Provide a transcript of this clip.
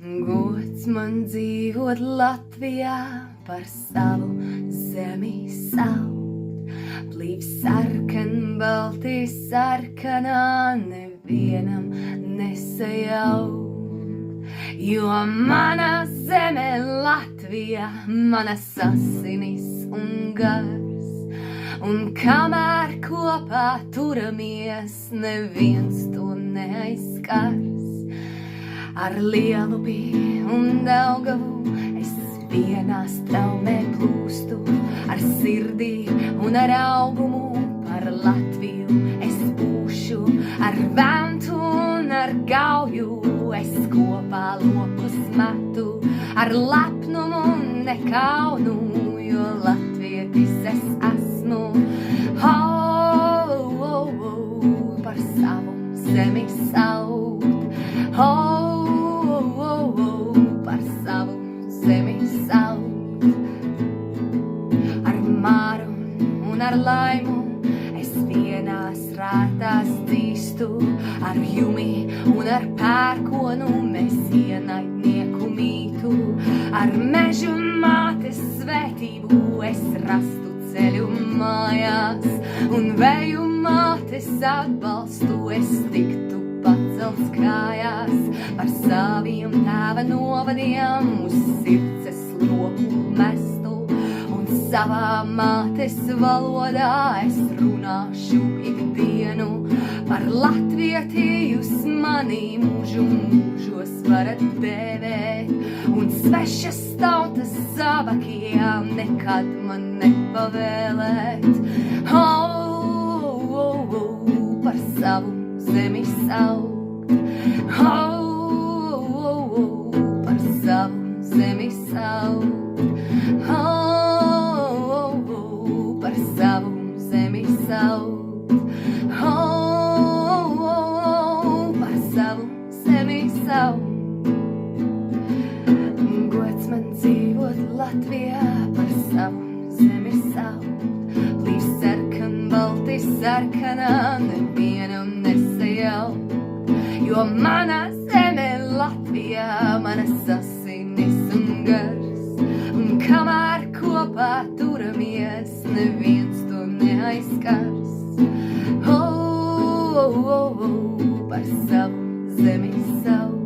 Gods man dzīvot Latvijā, par savu zemi saukt. Plīv sarkan, baltī sarkanā, nevienam nesajaukt. Jo mana zeme Latvija, manas asinis un gars, un kamēr kopā turamies, neviens to neaizskars. Ar Lielupī un Daugavu es vienā straumē plūstu, ar sirdī un ar augumu par Latviju es būšu, ar ventu un ar gauju es kopā lokus metu, ar lepnumu un nekaunu, jo latvietis es esmu. Par savu zemi saukt, par savu zemi saukt. Ar māru un ar laimu es vienās rātās dzīstu, ar jumi un ar pērkonu mēs ienaidnieku mītu, ar mežu mātes svētību es rastu ceļu mājās, un vēju mātes atbalstu es tiktu pacelts kājās, par saviem tēva novadiem uz sirds es roku mestu, un savā mātes valodā es runāšu ikdienu, par latvieti jūs mani mūžu mūžos varat dēvēt, un svešas tautas zābakiem nekad man nepavēlēt. Par savu zemi saukt, par savu zemi saukt, par savu zemi saukt, par savu zemi saukt. Gods man dzīvot Latvijā, par savu zemi saukt, plīv sarkan, balti sarkanā, nevienam nesajaukt, jo mana zeme Latvijā, manas asinis un gars, un kamēr kopā turamies, neviens to neaizskars. Par savu zemi saukt.